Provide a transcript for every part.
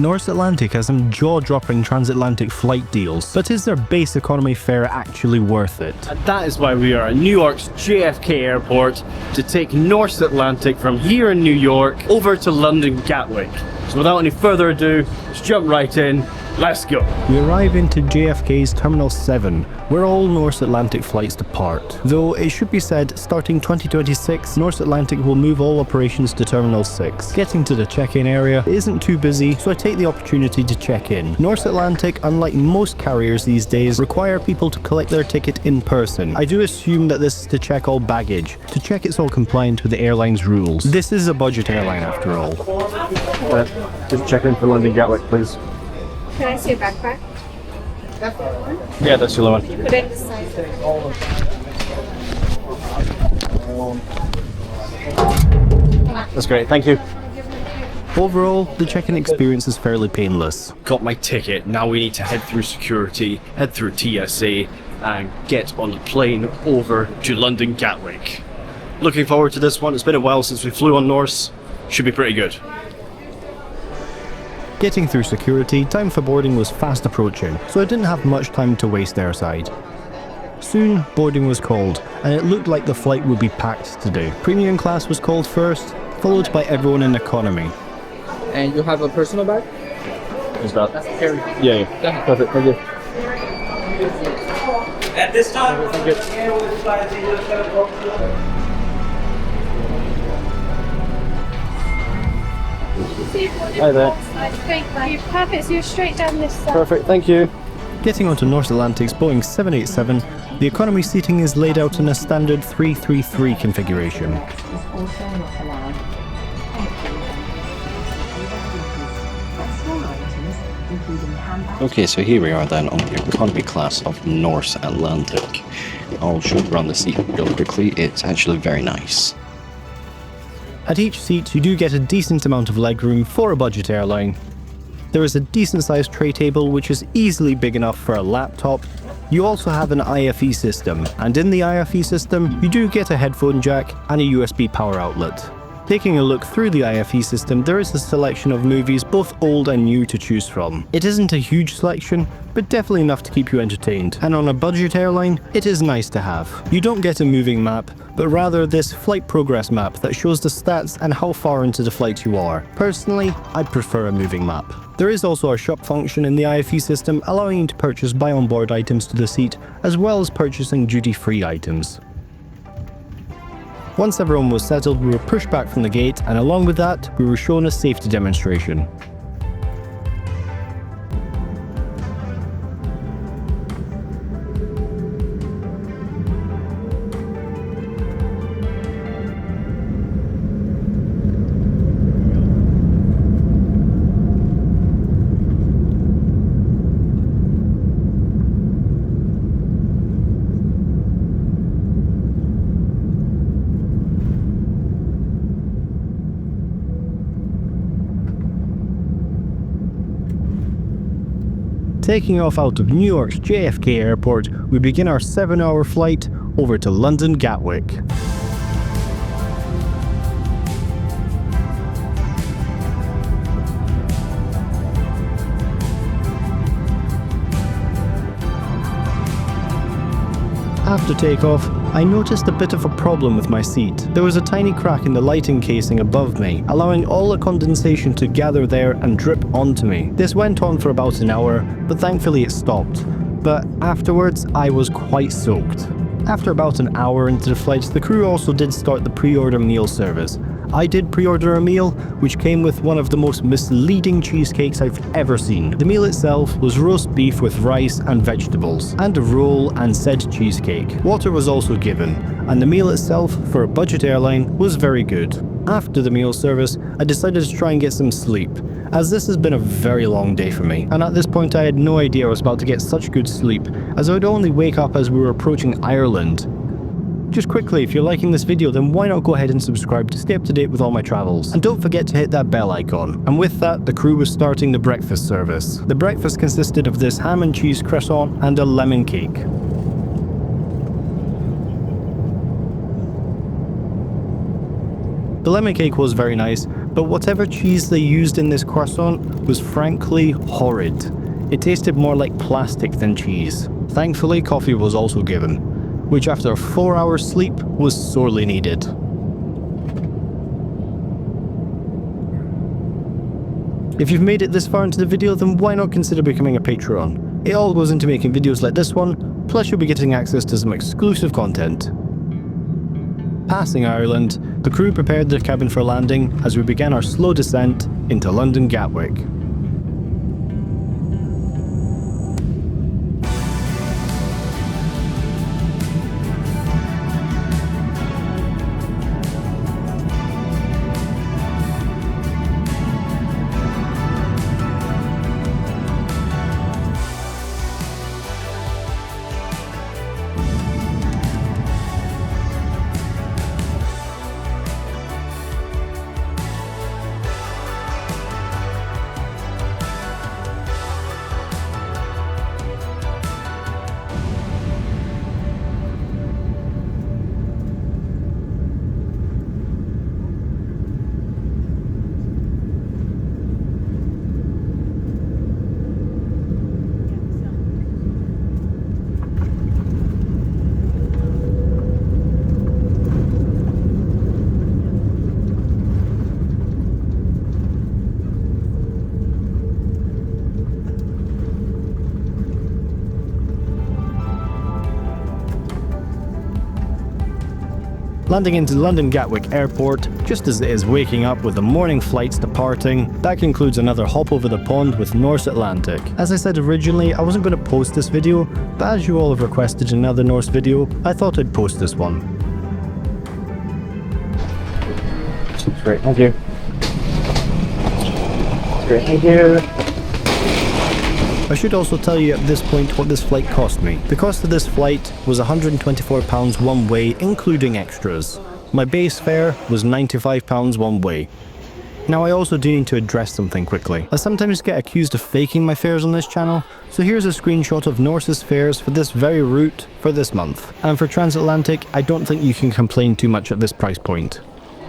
Norse Atlantic has some jaw-dropping transatlantic flight deals, but is their base economy fare actually worth it? And that is why we are at New York's JFK Airport to take Norse Atlantic from here in New York over to London Gatwick. So without any further ado, let's jump right in. Let's go. We arrive into JFK's Terminal 7, where all Norse Atlantic flights depart. Though it should be said, starting 2026, Norse Atlantic will move all operations to Terminal 6. Getting to the check-in area isn't too busy, so I take the opportunity to check in. Norse Atlantic, unlike most carriers these days, require people to collect their ticket in person. I do assume that this is to check all baggage, to check it's all compliant with the airline's rules. This is a budget airline after all. Just check in for London Gatwick, please. Can I see a backpack? Yeah, that's the other one. Put it inside. That's great, thank you. Overall, the check-in experience is fairly painless. Got my ticket, now we need to head through security, head through TSA, and get on the plane over to London Gatwick. Looking forward to this one. It's been a while since we flew on Norse. Should be pretty good. Getting through security, time for boarding was fast approaching, so I didn't have much time to waste their side. Soon, boarding was called, and it looked like the flight would be packed today. Premium class was called first, followed by everyone in economy. And you have a personal bag? Is that? That's carry. Yeah. Perfect, thank you. At this time, Hi there. Thank you. Perfect. So you're straight down this side. Perfect, thank you. Getting onto Norse Atlantic's Boeing 787, the economy seating is laid out in a standard 333 configuration. Okay, so here we are then on the economy class of Norse Atlantic. I'll show you around the seat real quickly. It's actually very nice. At each seat, you do get a decent amount of legroom for a budget airline. There is a decent sized tray table which is easily big enough for a laptop. You also have an IFE system, and in the IFE system, you do get a headphone jack and a USB power outlet. Taking a look through the IFE system, there is a selection of movies, both old and new, to choose from. It isn't a huge selection, but definitely enough to keep you entertained. And on a budget airline, it is nice to have. You don't get a moving map, but rather this flight progress map that shows the stats and how far into the flight you are. Personally, I prefer a moving map. There is also a shop function in the IFE system, allowing you to purchase buy on board items to the seat, as well as purchasing duty-free items. Once everyone was settled, we were pushed back from the gate, and along with that, we were shown a safety demonstration. Taking off out of New York's JFK Airport, we begin our 7-hour flight over to London Gatwick. After takeoff, I noticed a bit of a problem with my seat. There was a tiny crack in the lighting casing above me, allowing all the condensation to gather there and drip onto me. This went on for about an hour, but thankfully it stopped. But afterwards, I was quite soaked. After about an hour into the flight, the crew also did start the pre-order meal service. I did pre-order a meal, which came with one of the most misleading cheesecakes I've ever seen. The meal itself was roast beef with rice and vegetables, and a roll and said cheesecake. Water was also given, and the meal itself, for a budget airline, was very good. After the meal service, I decided to try and get some sleep, as this has been a very long day for me, and at this point I had no idea I was about to get such good sleep, as I would only wake up as we were approaching Ireland. Just quickly, if you're liking this video, then why not go ahead and subscribe to stay up to date with all my travels. And don't forget to hit that bell icon. And with that, the crew was starting the breakfast service. The breakfast consisted of this ham and cheese croissant and a lemon cake. The lemon cake was very nice, but whatever cheese they used in this croissant was frankly horrid. It tasted more like plastic than cheese. Thankfully, coffee was also given, which after a 4-hour sleep was sorely needed. If you've made it this far into the video, then why not consider becoming a Patreon? It all goes into making videos like this one, plus you'll be getting access to some exclusive content. Passing Ireland, the crew prepared their cabin for landing as we began our slow descent into London Gatwick. Landing into London Gatwick Airport, just as it is waking up with the morning flights departing, that concludes another hop over the pond with Norse Atlantic. As I said originally, I wasn't going to post this video, but as you all have requested another Norse video, I thought I'd post this one. Great, thank you. Great, thank you. I should also tell you at this point what this flight cost me. The cost of this flight was £124 one way, including extras. My base fare was £95 one way. Now I also do need to address something quickly. I sometimes get accused of faking my fares on this channel, so here's a screenshot of Norse's fares for this very route for this month. And for Transatlantic, I don't think you can complain too much at this price point.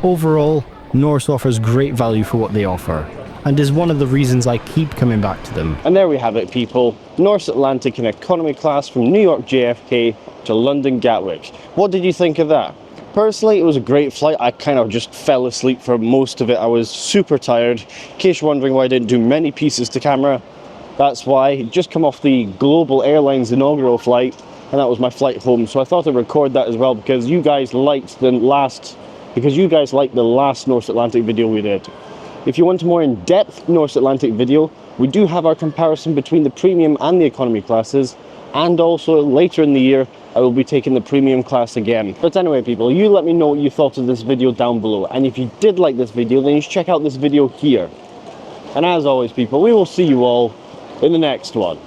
Overall, Norse offers great value for what they offer, and is one of the reasons I keep coming back to them. And there we have it, people. Norse Atlantic in economy class from New York JFK to London Gatwick. What did you think of that? Personally, it was a great flight. I kind of just fell asleep for most of it. I was super tired. In case you're wondering why I didn't do many pieces to camera, that's why. Just come off the Global Airlines inaugural flight, and that was my flight home. So I thought I'd record that as well because you guys liked the last Norse Atlantic video we did. If you want a more in-depth Norse Atlantic video, we do have our comparison between the premium and the economy classes, and also later in the year I will be taking the premium class again. But anyway, people, you let me know what you thought of this video down below, and if you did like this video, then you should check out this video here. And as always, people, we will see you all in the next one.